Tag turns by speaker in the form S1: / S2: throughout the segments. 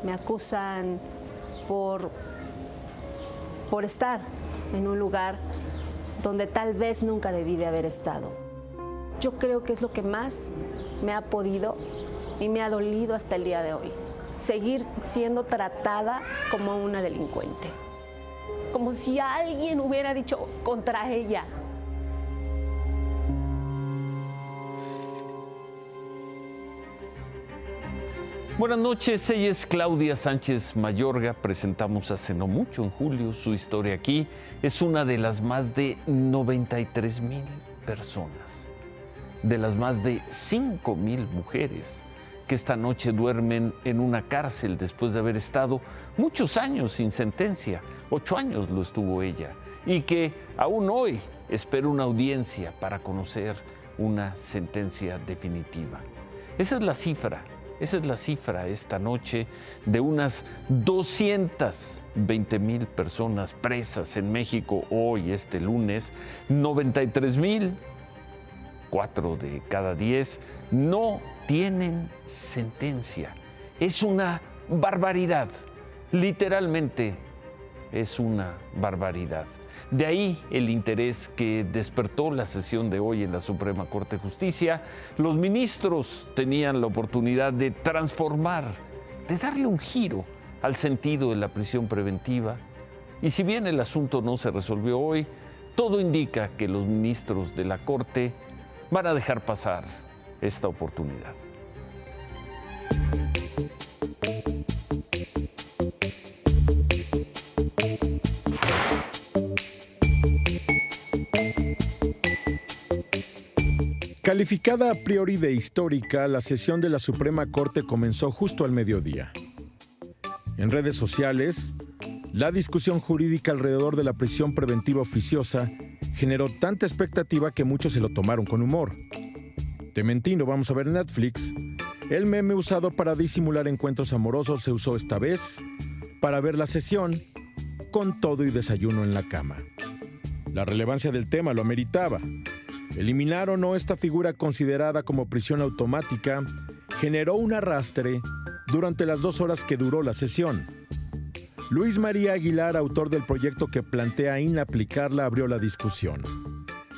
S1: me acusan por estar en un lugar donde tal vez nunca debí de haber estado. Yo creo que es lo que más me ha podido y me ha dolido hasta el día de hoy. Seguir siendo tratada como una delincuente. Como si alguien hubiera dicho contra ella.
S2: Buenas noches, ella es Claudia Sánchez Mayorga. Presentamos hace no mucho, en julio, su historia aquí. Es una de las más de 93,000 personas, de las más de 5,000 mujeres que esta noche duermen en una cárcel después de haber estado muchos años sin sentencia. 8 años lo estuvo ella, y que aún hoy espera una audiencia para conocer una sentencia definitiva. Esa es la cifra esta noche de unas 220,000 personas presas en México hoy, este lunes. 93,000, 4 de cada 10, no tienen sentencia. Es una barbaridad, literalmente es una barbaridad. De ahí el interés que despertó la sesión de hoy en la Suprema Corte de Justicia. Los ministros tenían la oportunidad de transformar, de darle un giro al sentido de la prisión preventiva. Y si bien el asunto no se resolvió hoy, todo indica que los ministros de la Corte van a dejar pasar esta oportunidad.
S3: Calificada a priori de histórica, la sesión de la Suprema Corte comenzó justo al mediodía. En redes sociales, la discusión jurídica alrededor de la prisión preventiva oficiosa generó tanta expectativa que muchos se lo tomaron con humor. Te mentí, no vamos a ver Netflix. El meme usado para disimular encuentros amorosos se usó esta vez para ver la sesión con todo y desayuno en la cama. La relevancia del tema lo ameritaba. Eliminar o no esta figura considerada como prisión automática generó un arrastre durante las 2 horas que duró la sesión. Luis María Aguilar, autor del proyecto que plantea inaplicarla, abrió la discusión.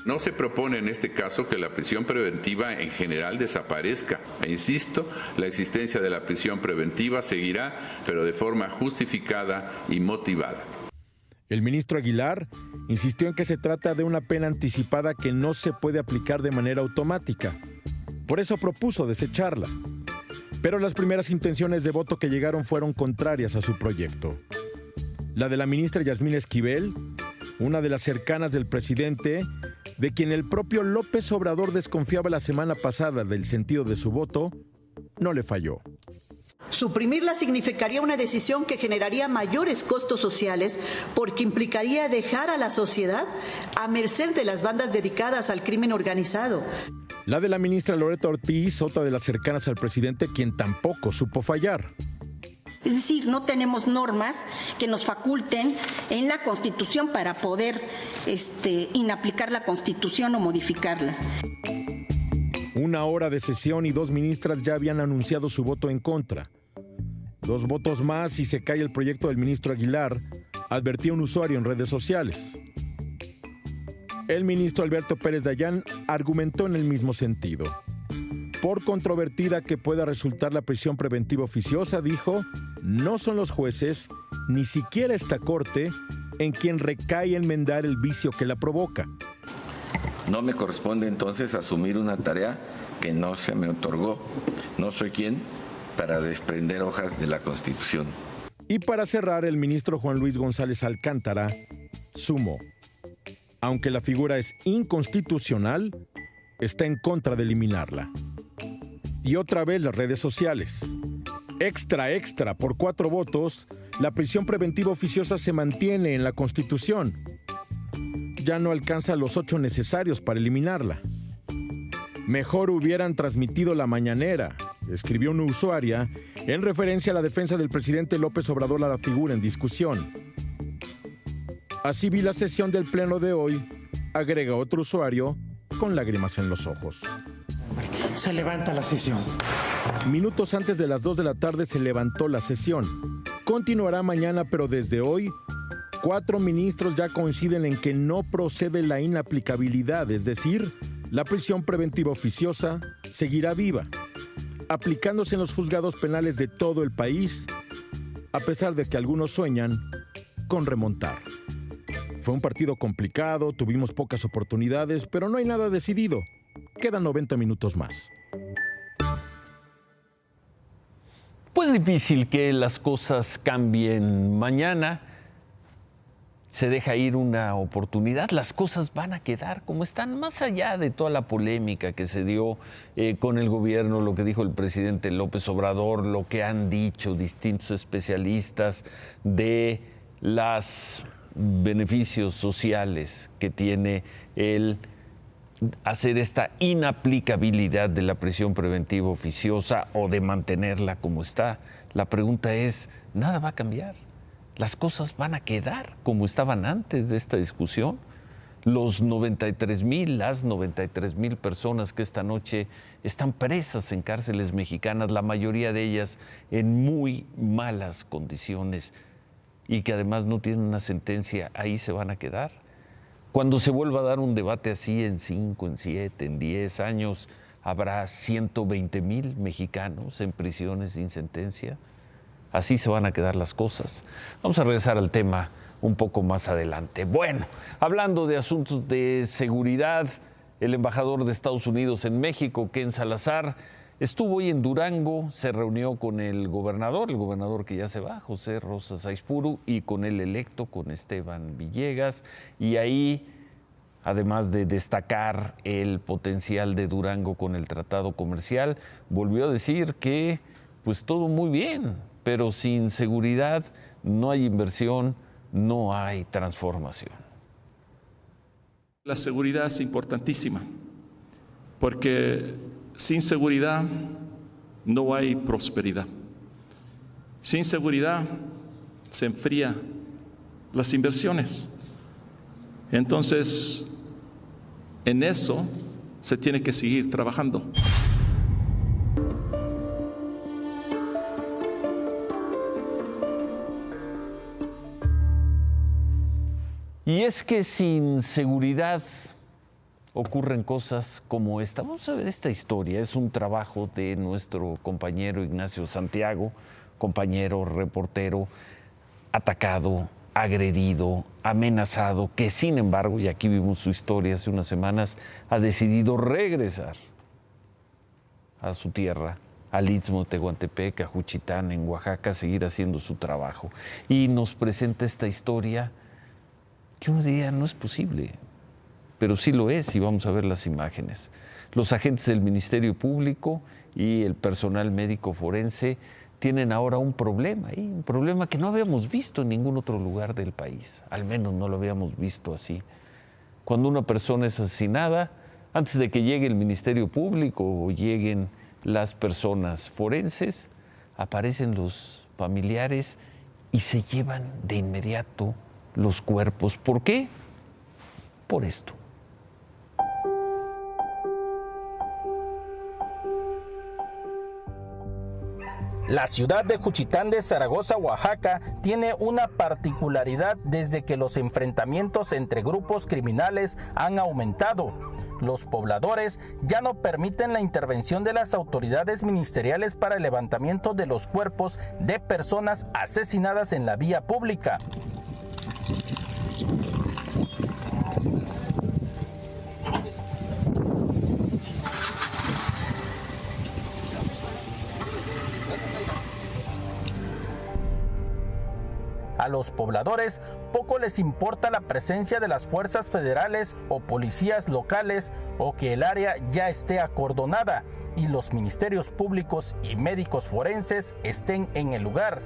S4: No se propone en este caso que la prisión preventiva en general desaparezca. E insisto, la existencia de la prisión preventiva seguirá, pero de forma justificada y motivada.
S3: El ministro Aguilar insistió en que se trata de una pena anticipada que no se puede aplicar de manera automática. Por eso propuso desecharla. Pero las primeras intenciones de voto que llegaron fueron contrarias a su proyecto. La de la ministra Yasmín Esquivel, una de las cercanas del presidente, de quien el propio López Obrador desconfiaba la semana pasada del sentido de su voto, no le falló.
S5: Suprimirla significaría una decisión que generaría mayores costos sociales porque implicaría dejar a la sociedad a merced de las bandas dedicadas al crimen organizado.
S3: La de la ministra Loreto Ortiz, otra de las cercanas al presidente, quien tampoco supo fallar.
S6: Es decir, no tenemos normas que nos faculten en la Constitución para poder inaplicar la Constitución o modificarla.
S3: 1 hora de sesión y 2 ministras ya habían anunciado su voto en contra. 2 votos más y se cae el proyecto del ministro Aguilar, advertía un usuario en redes sociales. El ministro Alberto Pérez Dayán argumentó en el mismo sentido. Por controvertida que pueda resultar la prisión preventiva oficiosa, dijo, no son los jueces, ni siquiera esta corte, en quien recae enmendar el vicio que la provoca.
S7: No me corresponde entonces asumir una tarea que no se me otorgó. No soy quien para desprender hojas de la Constitución.
S3: Y para cerrar, el ministro Juan Luis González Alcántara sumó. Aunque la figura es inconstitucional, está en contra de eliminarla. Y otra vez las redes sociales. Extra, por 4 votos, la prisión preventiva oficiosa se mantiene en la Constitución. Ya no alcanza los 8 necesarios para eliminarla. Mejor hubieran transmitido la mañanera, escribió una usuaria en referencia a la defensa del presidente López Obrador a la figura en discusión. Así vi la sesión del pleno de hoy, agrega otro usuario con lágrimas en los ojos.
S8: se levanta la sesión.
S3: Minutos antes de las 2 de la tarde se levantó la sesión. Continuará mañana, pero desde hoy, 4 ministros ya coinciden en que no procede la inaplicabilidad, es decir, la prisión preventiva oficiosa seguirá viva, aplicándose en los juzgados penales de todo el país, a pesar de que algunos sueñan con remontar. Fue un partido complicado, tuvimos pocas oportunidades, pero no hay nada decidido. Quedan 90 minutos más.
S2: Pues difícil que las cosas cambien mañana. Se deja ir una oportunidad, las cosas van a quedar como están, más allá de toda la polémica que se dio con el gobierno, lo que dijo el presidente López Obrador, lo que han dicho distintos especialistas de los beneficios sociales que tiene el hacer esta inaplicabilidad de la prisión preventiva oficiosa o de mantenerla como está. La pregunta es, nada va a cambiar. Las cosas van a quedar como estaban antes de esta discusión. Las 93,000 personas que esta noche están presas en cárceles mexicanas, la mayoría de ellas en muy malas condiciones y que además no tienen una sentencia, ahí se van a quedar. Cuando se vuelva a dar un debate así en 5, en 7, en 10 años, habrá 120,000 mexicanos en prisiones sin sentencia. Así se van a quedar las cosas. Vamos a regresar al tema un poco más adelante. Bueno, hablando de asuntos de seguridad, el embajador de Estados Unidos en México, Ken Salazar, estuvo hoy en Durango, se reunió con el gobernador que ya se va, José Rosa Saizpuru, y con el electo, con Esteban Villegas, y ahí, además de destacar el potencial de Durango con el tratado comercial, volvió a decir que pues todo muy bien, pero sin seguridad no hay inversión, no hay transformación.
S9: La seguridad es importantísima, porque sin seguridad no hay prosperidad. Sin seguridad se enfrían las inversiones. Entonces, en eso se tiene que seguir trabajando.
S2: Y es que sin seguridad ocurren cosas como esta. Vamos a ver esta historia. Es un trabajo de nuestro compañero Ignacio Santiago, compañero reportero, atacado, agredido, amenazado, que sin embargo, y aquí vimos su historia hace unas semanas, ha decidido regresar a su tierra, al Istmo de Tehuantepec, a Juchitán, en Oaxaca, a seguir haciendo su trabajo. Y nos presenta esta historia que uno diría no es posible, pero sí lo es, y vamos a ver las imágenes. Los agentes del Ministerio Público y el personal médico forense tienen ahora un problema, un problema que no habíamos visto en ningún otro lugar del país, al menos no lo habíamos visto así. Cuando una persona es asesinada, antes de que llegue el Ministerio Público o lleguen las personas forenses, aparecen los familiares y se llevan de inmediato los cuerpos. ¿Por qué? Por esto.
S10: La ciudad de Juchitán de Zaragoza, Oaxaca, tiene una particularidad desde que los enfrentamientos entre grupos criminales han aumentado. Los pobladores ya no permiten la intervención de las autoridades ministeriales para el levantamiento de los cuerpos de personas asesinadas en la vía pública. A los pobladores poco les importa la presencia de las fuerzas federales o policías locales o que el área ya esté acordonada y los ministerios públicos y médicos forenses estén en el lugar.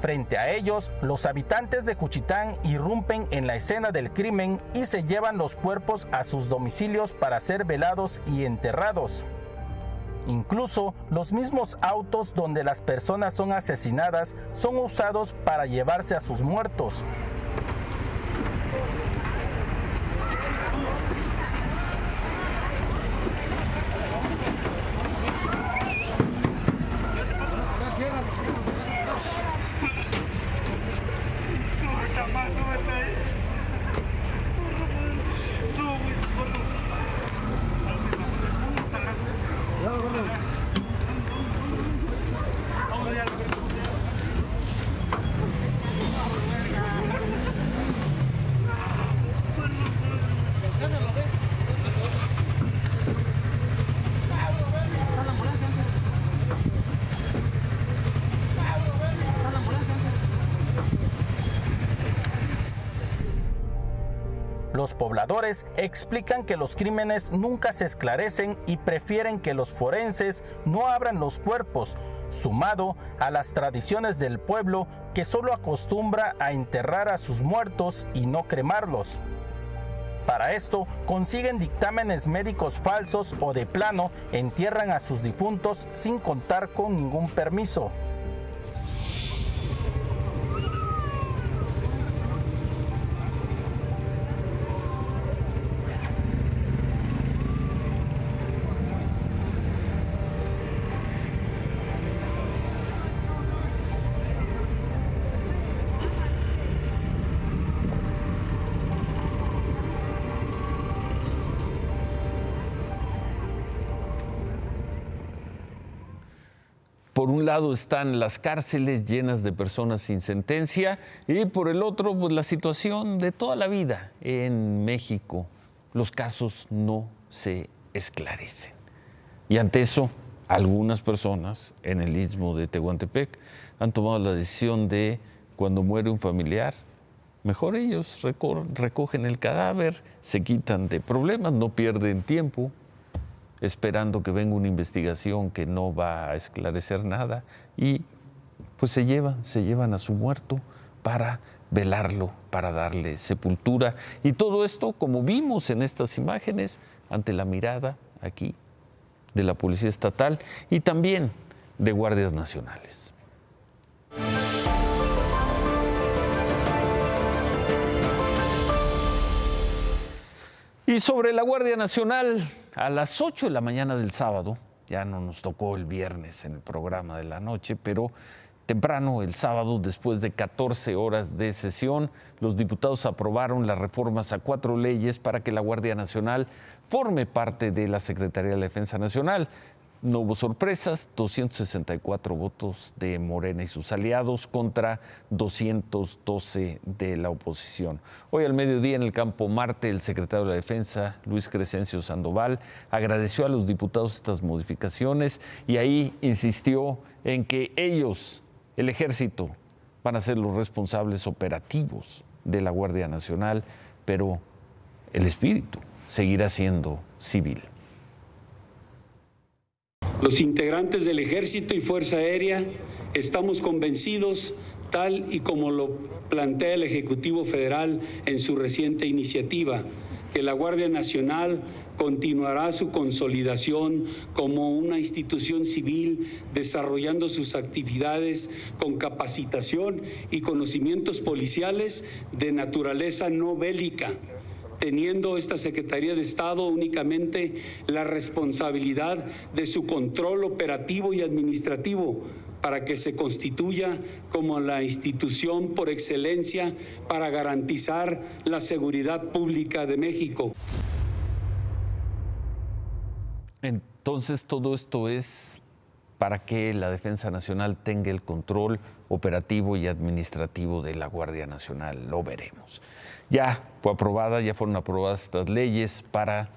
S10: Frente a ellos, los habitantes de Juchitán irrumpen en la escena del crimen y se llevan los cuerpos a sus domicilios para ser velados y enterrados. Incluso los mismos autos donde las personas son asesinadas son usados para llevarse a sus muertos. Los pobladores explican que los crímenes nunca se esclarecen y prefieren que los forenses no abran los cuerpos, sumado a las tradiciones del pueblo que solo acostumbra a enterrar a sus muertos y no cremarlos. Para esto, consiguen dictámenes médicos falsos o de plano entierran a sus difuntos sin contar con ningún permiso.
S2: Por un lado están las cárceles llenas de personas sin sentencia y por el otro, pues, la situación de toda la vida en México. Los casos no se esclarecen. Y ante eso, algunas personas en el istmo de Tehuantepec han tomado la decisión de, cuando muere un familiar, mejor ellos recogen el cadáver, se quitan de problemas, no pierden tiempo esperando que venga una investigación que no va a esclarecer nada y pues se llevan a su muerto para velarlo, para darle sepultura. Y todo esto, como vimos en estas imágenes, ante la mirada aquí de la Policía Estatal y también de guardias nacionales. Y sobre la Guardia Nacional, a las 8 de la mañana del sábado, ya no nos tocó el viernes en el programa de la noche, pero temprano el sábado, después de 14 horas de sesión, los diputados aprobaron las reformas a 4 leyes para que la Guardia Nacional forme parte de la Secretaría de la Defensa Nacional. No hubo sorpresas, 264 votos de Morena y sus aliados contra 212 de la oposición. Hoy al mediodía en el Campo Marte, el secretario de la Defensa, Luis Crescencio Sandoval, agradeció a los diputados estas modificaciones y ahí insistió en que ellos, el Ejército, van a ser los responsables operativos de la Guardia Nacional, pero el espíritu seguirá siendo civil.
S8: Los integrantes del Ejército y Fuerza Aérea estamos convencidos, tal y como lo plantea el Ejecutivo Federal en su reciente iniciativa, que la Guardia Nacional continuará su consolidación como una institución civil, desarrollando sus actividades con capacitación y conocimientos policiales de naturaleza no bélica, teniendo esta Secretaría de Estado únicamente la responsabilidad de su control operativo y administrativo para que se constituya como la institución por excelencia para garantizar la seguridad pública de México.
S2: Entonces, todo esto es para que la Defensa Nacional tenga el control operativo y administrativo de la Guardia Nacional. Lo veremos. Ya fueron aprobadas estas leyes para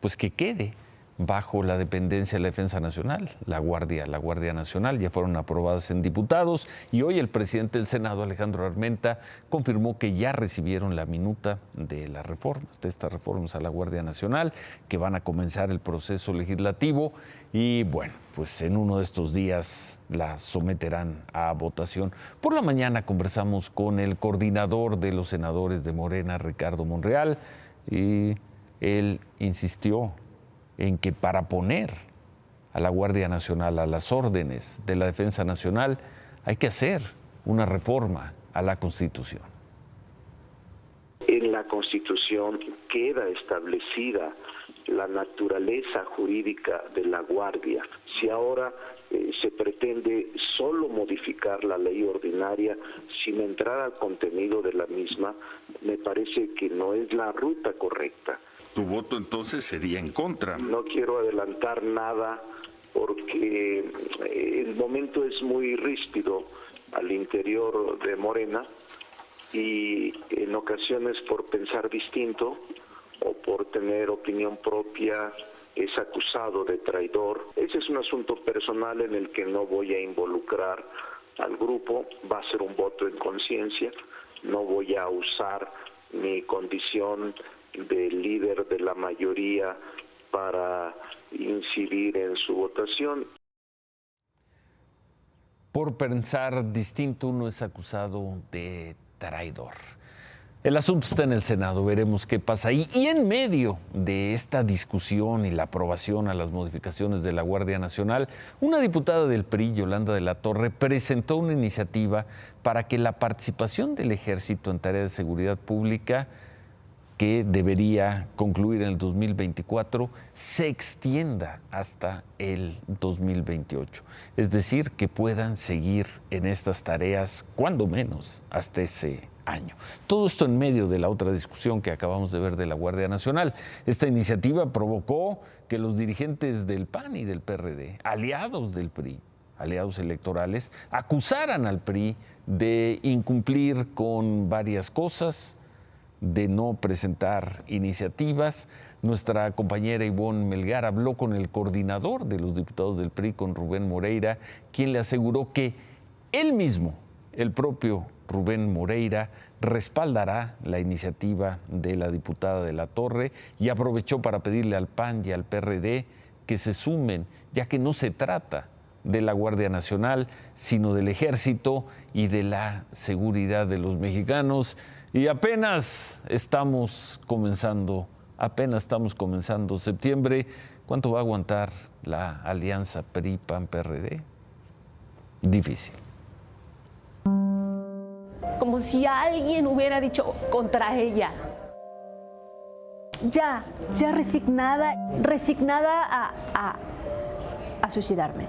S2: pues que quede bajo la dependencia de la Defensa Nacional, la Guardia Nacional, ya fueron aprobadas en diputados y hoy el presidente del Senado, Alejandro Armenta, confirmó que ya recibieron la minuta de las reformas, de estas reformas a la Guardia Nacional, que van a comenzar el proceso legislativo y bueno, pues en uno de estos días la someterán a votación. Por la mañana conversamos con el coordinador de los senadores de Morena, Ricardo Monreal, y él insistió en que para poner a la Guardia Nacional a las órdenes de la Defensa Nacional hay que hacer una reforma a la Constitución.
S11: En la Constitución queda establecida la naturaleza jurídica de la Guardia. Si ahora se pretende solo modificar la ley ordinaria sin entrar al contenido de la misma, me parece que no es la ruta correcta.
S2: Tu voto entonces sería en contra.
S11: No quiero adelantar nada porque el momento es muy ríspido al interior de Morena y en ocasiones por pensar distinto o por tener opinión propia es acusado de traidor. Ese es un asunto personal en el que no voy a involucrar al grupo, va a ser un voto en conciencia, no voy a usar mi condición del líder de la mayoría para incidir en su votación.
S2: Por pensar distinto, uno es acusado de traidor. El asunto está en el Senado, veremos qué pasa ahí. Y en medio de esta discusión y la aprobación a las modificaciones de la Guardia Nacional, una diputada del PRI, Yolanda de la Torre, presentó una iniciativa para que la participación del Ejército en tareas de seguridad pública, que debería concluir en el 2024, se extienda hasta el 2028. Es decir, que puedan seguir en estas tareas, cuando menos, hasta ese año. Todo esto en medio de la otra discusión que acabamos de ver de la Guardia Nacional. Esta iniciativa provocó que los dirigentes del PAN y del PRD, aliados del PRI, aliados electorales, acusaran al PRI de incumplir con varias cosas, de no presentar iniciativas. Nuestra compañera Ivonne Melgar habló con el coordinador de los diputados del PRI, con Rubén Moreira, quien le aseguró que él mismo, el propio Rubén Moreira, respaldará la iniciativa de la diputada de la Torre, y aprovechó para pedirle al PAN y al PRD que se sumen, ya que no se trata de la Guardia Nacional, sino del Ejército y de la seguridad de los mexicanos. Y apenas estamos comenzando septiembre. ¿Cuánto va a aguantar la alianza PRI-PAN-PRD? Difícil.
S1: Como si alguien hubiera dicho contra ella. Ya resignada a suicidarme.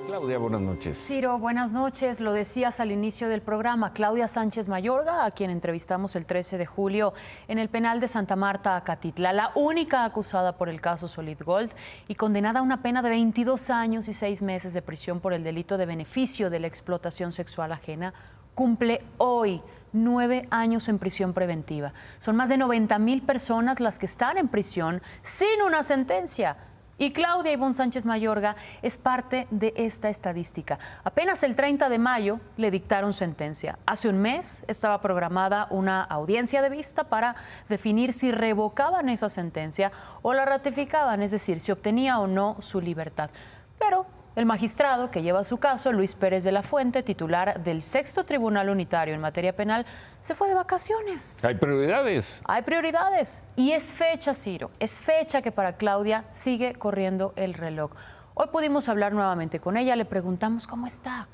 S2: Claudia, buenas noches.
S12: Ciro, buenas noches. Lo decías al inicio del programa, Claudia Sánchez Mayorga, a quien entrevistamos el 13 de julio en el penal de Santa Marta, Acatitla, la única acusada por el caso Solid Gold y condenada a una pena de 22 años y 6 meses de prisión por el delito de beneficio de la explotación sexual ajena, cumple hoy 9 años en prisión preventiva. Son más de 90,000 personas las que están en prisión sin una sentencia. Y Claudia Ivonne Sánchez Mayorga es parte de esta estadística. Apenas el 30 de mayo le dictaron sentencia. Hace un mes estaba programada una audiencia de vista para definir si revocaban esa sentencia o la ratificaban, es decir, si obtenía o no su libertad. Pero el magistrado que lleva su caso, Luis Pérez de la Fuente, titular del 6º Tribunal Unitario en materia penal, se fue de vacaciones.
S2: Hay prioridades.
S12: Hay prioridades. Y es fecha, Ciro, es fecha que para Claudia sigue corriendo el reloj. Hoy pudimos hablar nuevamente con ella, le preguntamos cómo está,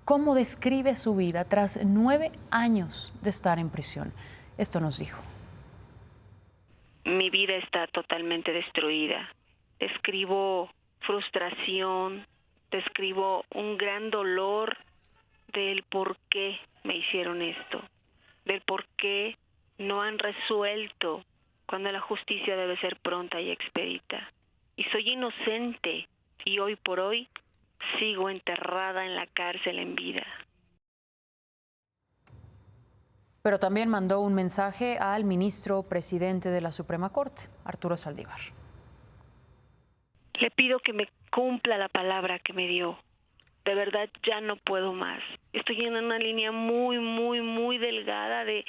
S12: cómo describe su vida tras 9 años de estar en prisión. Esto nos dijo.
S13: Mi vida está totalmente destruida. Describo frustración, describo un gran dolor del por qué me hicieron esto, del por qué no han resuelto cuando la justicia debe ser pronta y expedita. Y soy inocente y hoy por hoy sigo enterrada en la cárcel en vida.
S12: Pero también mandó un mensaje al ministro presidente de la Suprema Corte, Arturo Saldívar.
S13: Le pido que me cumpla la palabra que me dio. De verdad ya no puedo más. Estoy en una línea muy delgada de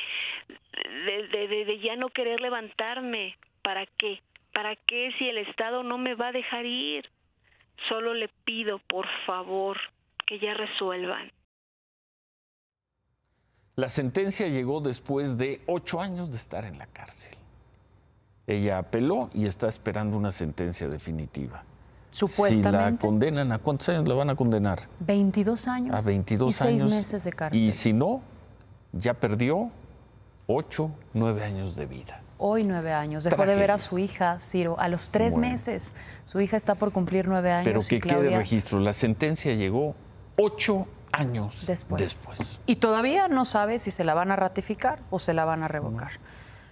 S13: ya no querer levantarme. ¿Para qué? ¿Para qué si el Estado no me va a dejar ir? Solo le pido, por favor, que ya resuelvan.
S2: La sentencia llegó después de 8 años de estar en la cárcel. Ella apeló y está esperando una sentencia definitiva.
S12: Supuestamente.
S2: Si la condenan, ¿a cuántos años la van a condenar?
S12: 22 años.
S2: A 22
S12: y 6
S2: años.
S12: meses de cárcel.
S2: Y si no, ya perdió 8, 9 años de vida.
S12: Hoy 9 años. Dejó de ver a su hija, Ciro, a los 3 meses. Su hija está por cumplir 9 años.
S2: Pero que
S12: Claudia,
S2: quede registro, la sentencia llegó 8 años después.
S12: Y todavía no sabe si se la van a ratificar o se la van a revocar.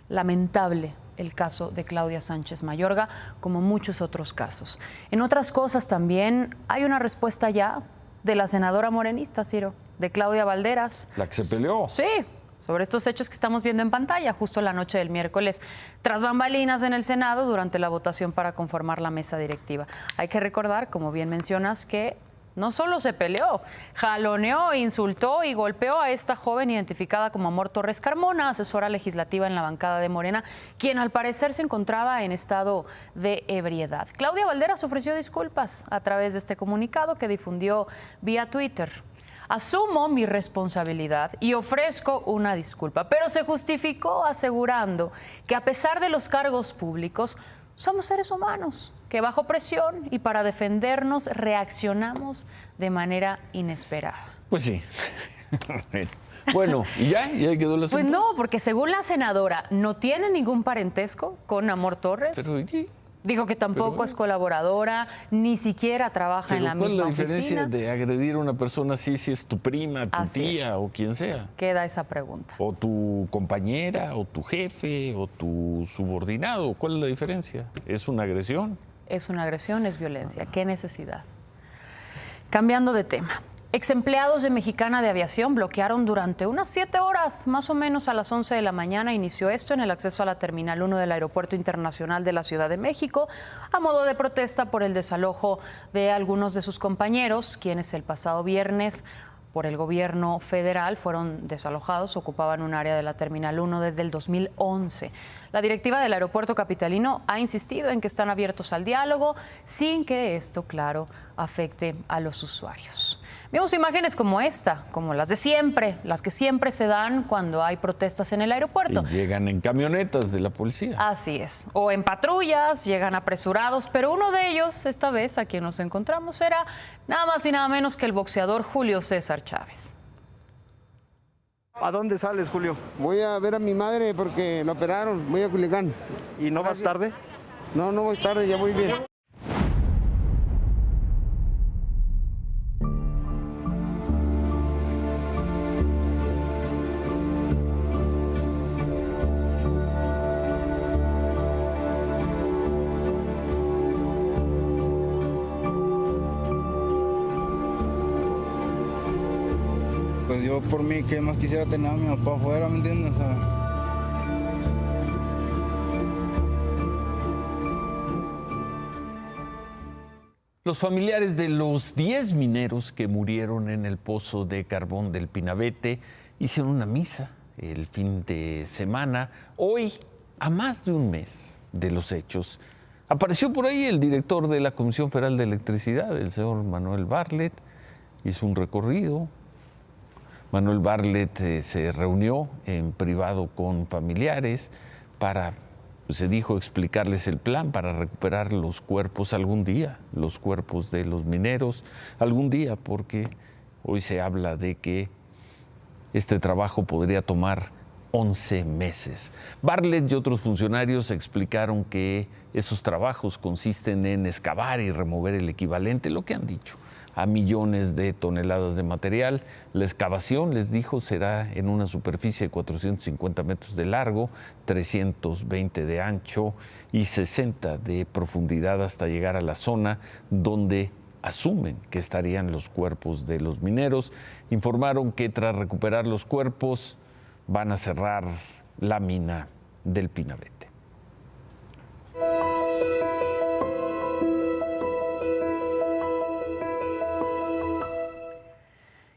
S12: Lamentable el caso de Claudia Sánchez Mayorga, como muchos otros casos. En otras cosas también hay una respuesta ya de la senadora morenista, Ciro, de Claudia Valderas.
S2: La que se peleó.
S12: Sí, sobre estos hechos que estamos viendo en pantalla justo la noche del miércoles, tras bambalinas en el Senado durante la votación para conformar la mesa directiva. Hay que recordar, como bien mencionas, que no solo se peleó, jaloneó, insultó y golpeó a esta joven identificada como Amor Torres Carmona, asesora legislativa en la bancada de Morena, quien al parecer se encontraba en estado de ebriedad. Claudia Valderas ofreció disculpas a través de este comunicado que difundió vía Twitter. Asumo mi responsabilidad y ofrezco una disculpa, pero se justificó asegurando que a pesar de los cargos públicos, somos seres humanos, que bajo presión y para defendernos reaccionamos de manera inesperada.
S2: Pues sí. Bueno, ¿y ya? ¿Ya quedó el asunto?
S12: Pues no, porque según la senadora, no tiene ningún parentesco con Amor Torres.
S2: Pero, ¿y?
S12: Dijo que tampoco es colaboradora, ni siquiera trabaja en la misma oficina.
S2: ¿Cuál es la diferencia de agredir a una persona así si es tu prima, tu tía o quien sea?
S12: Queda esa pregunta.
S2: O tu compañera, o tu jefe, o tu subordinado. ¿Cuál es la diferencia? ¿Es una agresión?
S12: Es una agresión, es violencia. ¿Qué necesidad? Cambiando de tema. Exempleados de Mexicana de Aviación bloquearon durante unas 7 horas, más o menos a las 11 de la mañana, inició esto en el acceso a la Terminal 1 del Aeropuerto Internacional de la Ciudad de México, a modo de protesta por el desalojo de algunos de sus compañeros, quienes el pasado viernes por el gobierno federal fueron desalojados, ocupaban un área de la Terminal 1 desde el 2011. La directiva del aeropuerto capitalino ha insistido en que están abiertos al diálogo sin que esto, claro, afecte a los usuarios. Vimos imágenes como esta, como las de siempre, las que siempre se dan cuando hay protestas en el aeropuerto.
S2: Y llegan en camionetas de la policía.
S12: Así es, o en patrullas, llegan apresurados, pero uno de ellos, esta vez a quien nos encontramos, era nada más y nada menos que el boxeador Julio César Chávez.
S14: ¿A dónde sales, Julio?
S15: Voy a ver a mi madre porque la operaron, voy a Culiacán.
S14: ¿Y no vas tarde?
S15: No, no voy tarde, ya voy bien.
S16: Pues yo por mí, ¿qué más quisiera tener a mi papá afuera, me entiendes?
S2: Los familiares de los 10 mineros que murieron en el pozo de carbón del Pinabete hicieron una misa el fin de semana. Hoy, a más de un mes de los hechos, apareció por ahí el director de la Comisión Federal de Electricidad, el señor Manuel Bartlett, hizo un recorrido. Manuel Bartlett se reunió en privado con familiares para, se dijo, explicarles el plan para recuperar los cuerpos algún día, los cuerpos de los mineros algún día, porque hoy se habla de que este trabajo podría tomar 11 meses. Bartlett y otros funcionarios explicaron que esos trabajos consisten en excavar y remover el equivalente, lo que han dicho, a millones de toneladas de material. La excavación, les dijo, será en una superficie de 450 metros de largo, 320 de ancho y 60 de profundidad hasta llegar a la zona donde asumen que estarían los cuerpos de los mineros. Informaron que tras recuperar los cuerpos van a cerrar la mina del Pinabete.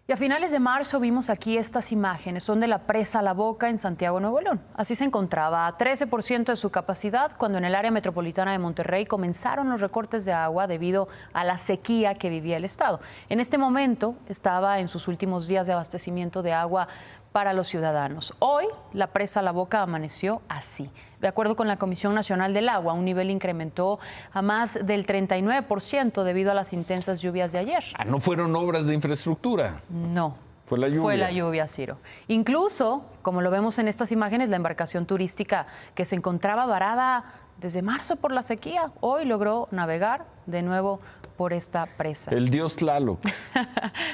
S12: Y a finales de marzo vimos aquí estas imágenes, son de la presa La Boca en Santiago, Nuevo León. Así se encontraba a 13% de su capacidad cuando en el área metropolitana de Monterrey comenzaron los recortes de agua debido a la sequía que vivía el estado. En este momento estaba en sus últimos días de abastecimiento de agua para los ciudadanos. Hoy la presa La Boca amaneció así. De acuerdo con la Comisión Nacional del Agua, un nivel incrementó a más del 39% debido a las intensas lluvias de ayer.
S2: ¿No fueron obras de infraestructura?
S12: No.
S2: Fue la lluvia.
S12: Fue la lluvia, Ciro. Incluso, como lo vemos en estas imágenes, la embarcación turística que se encontraba varada desde marzo por la sequía, hoy logró navegar de nuevo por esta presa.
S2: El dios Tlaloc.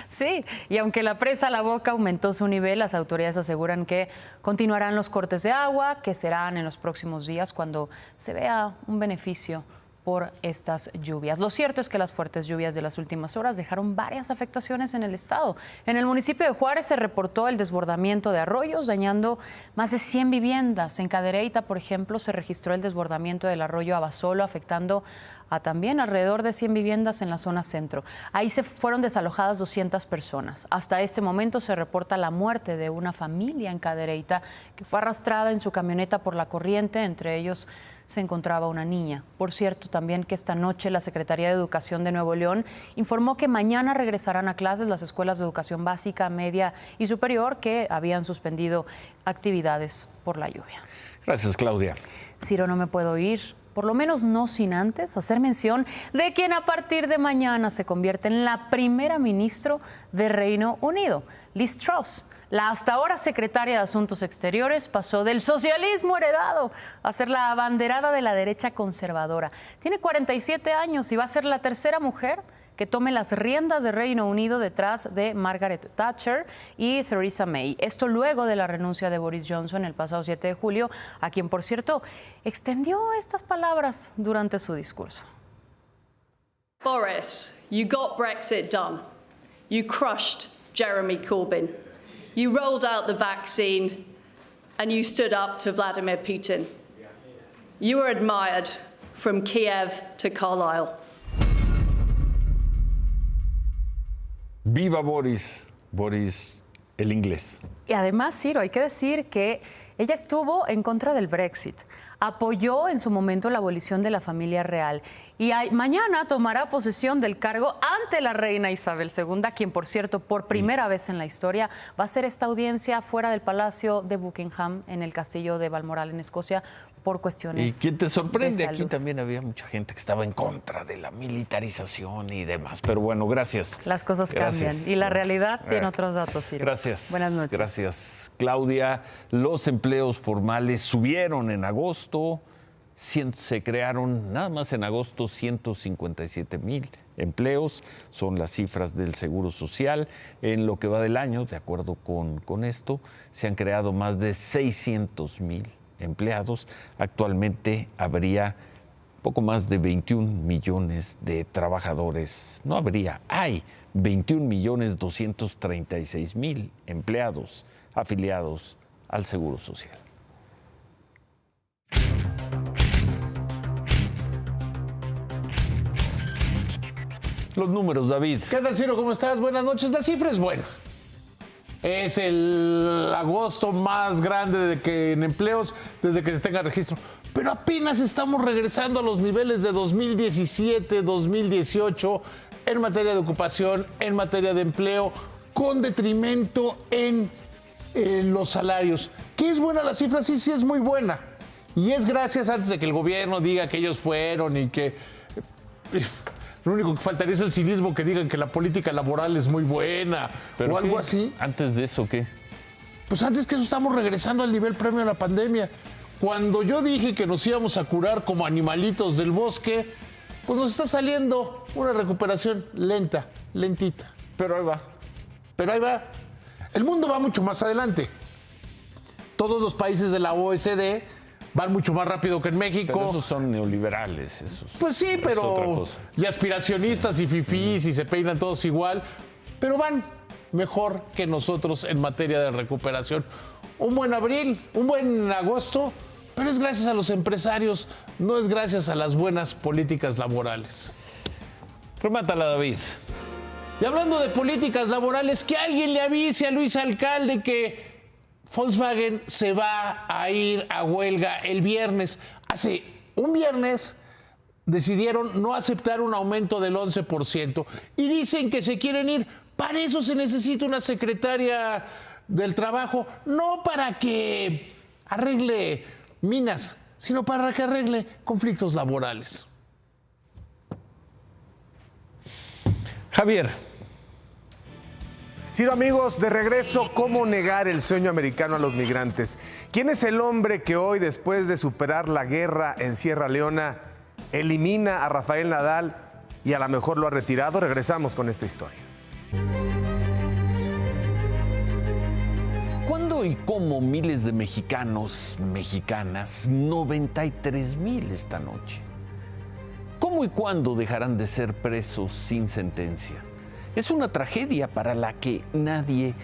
S12: Sí, y aunque la presa La Boca aumentó su nivel, las autoridades aseguran que continuarán los cortes de agua, que serán en los próximos días cuando se vea un beneficio por estas lluvias. Lo cierto es que las fuertes lluvias de las últimas horas dejaron varias afectaciones en el estado. En el municipio de Juárez se reportó el desbordamiento de arroyos, dañando más de 100 viviendas. En Cadereyta, por ejemplo, se registró el desbordamiento del arroyo Abasolo, afectando a también alrededor de 100 viviendas en la zona centro. Ahí se fueron desalojadas 200 personas. Hasta este momento se reporta la muerte de una familia en Cadereyta que fue arrastrada en su camioneta por la corriente. Entre ellos se encontraba una niña. Por cierto, también que esta noche la Secretaría de Educación de Nuevo León informó que mañana regresarán a clases las escuelas de educación básica, media y superior que habían suspendido actividades por la lluvia.
S2: Gracias, Claudia.
S12: Ciro, no me puedo ir, por lo menos no sin antes hacer mención de quien a partir de mañana se convierte en la primera ministra de Reino Unido, Liz Truss. La hasta ahora secretaria de Asuntos Exteriores pasó del socialismo heredado a ser la abanderada de la derecha conservadora. Tiene 47 años y va a ser la tercera mujer que tome las riendas de Reino Unido detrás de Margaret Thatcher y Theresa May. Esto luego de la renuncia de Boris Johnson el pasado 7 de julio, a quien, por cierto, extendió estas palabras durante su discurso.
S17: Boris, you got Brexit done. You crushed Jeremy Corbyn. You rolled out the vaccine and you stood up to Vladimir Putin. You were admired from Kiev to Carlisle.
S2: Viva Boris, Boris el inglés.
S12: Y además, Ciro, hay que decir que ella estuvo en contra del Brexit, apoyó en su momento la abolición de la familia real y mañana tomará posesión del cargo ante la reina Isabel II, quien, por cierto, por primera vez en la historia va a hacer esta audiencia fuera del Palacio de Buckingham, en el castillo de Balmoral, en Escocia, por cuestiones.
S2: ¿Y quién te sorprende?
S12: de
S2: Aquí
S12: salud.
S2: también había mucha gente que estaba en contra de la militarización y demás. Pero bueno, gracias.
S12: Las cosas
S2: Gracias.
S12: cambian y la realidad tiene otros datos, Ciro.
S2: Gracias.
S12: Buenas noches.
S2: Gracias, Claudia. Los empleos formales subieron en agosto. Se crearon nada más en agosto 157,000 empleos, son las cifras del Seguro Social. En lo que va del año, de acuerdo con esto, se han creado más de 600,000 empleados. Actualmente habría poco más de 21 millones de trabajadores. No habría, hay 21,236,000 empleados afiliados al Seguro Social. Los números, David.
S18: ¿Qué tal, Ciro? ¿Cómo estás? Buenas noches. La cifra es buena. Es el agosto más grande en empleos desde que se tenga registro. Pero apenas estamos regresando a los niveles de 2017, 2018 en materia de ocupación, en materia de empleo, con detrimento en los salarios. ¿Qué es buena la cifra? Sí, sí es muy buena. Y es gracias, antes de que el gobierno diga que ellos fueron y que... Lo único que faltaría es el cinismo que digan que la política laboral es muy buena o algo así.
S2: ¿Antes de eso qué?
S18: Pues antes que eso estamos regresando al nivel previo a la pandemia. Cuando yo dije que nos íbamos a curar como animalitos del bosque, pues nos está saliendo una recuperación lenta, lentita.
S2: Pero ahí va.
S18: Pero ahí va. El mundo va mucho más adelante. Todos los países de la OECD van mucho más rápido que en México.
S2: Pero esos son neoliberales. Esos,
S18: pues sí, pero... Y aspiracionistas y fifís y se peinan todos igual. Pero van mejor que nosotros en materia de recuperación. Un buen abril, un buen agosto, pero es gracias a los empresarios, no es gracias a las buenas políticas laborales.
S2: Remátala, David.
S18: Y hablando de políticas laborales, que alguien le avise a Luis Alcalde que Volkswagen se va a ir a huelga el viernes. Hace un viernes decidieron no aceptar un aumento del 11% y dicen que se quieren ir. Para eso se necesita una secretaria del trabajo, no para que arregle minas, sino para que arregle conflictos laborales.
S2: Javier.
S19: Ciro, amigos, de regreso, ¿cómo negar el sueño americano a los migrantes? ¿Quién es el hombre que hoy, después de superar la guerra en Sierra Leona, elimina a Rafael Nadal y a lo mejor lo ha retirado? Regresamos con esta historia.
S2: ¿Cuándo y cómo miles de mexicanos, mexicanas, 93,000 esta noche? ¿Cómo y cuándo dejarán de ser presos sin sentencia? Es una tragedia para la que nadie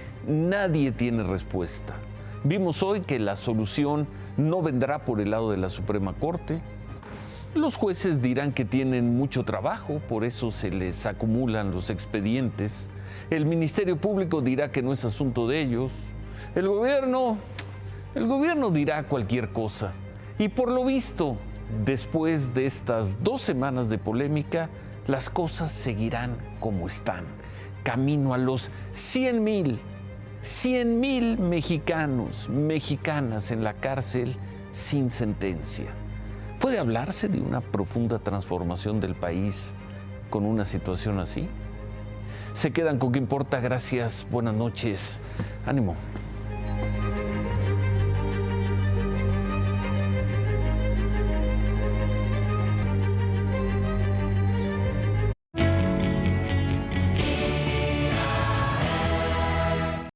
S2: tiene respuesta. Vimos hoy que la solución no vendrá por el lado de la Suprema Corte, Los jueces dirán que tienen mucho trabajo, por eso se les acumulan los expedientes. El Ministerio Público dirá que no es asunto de ellos. El gobierno dirá cualquier cosa. Y por lo visto, después de estas 2 semanas de polémica, las cosas seguirán como están. Camino a los 100,000 mexicanos, mexicanas en la cárcel sin sentencia. ¿Puede hablarse de una profunda transformación del país con una situación así? Se quedan con ¿Qué importa? Gracias, buenas noches, ánimo.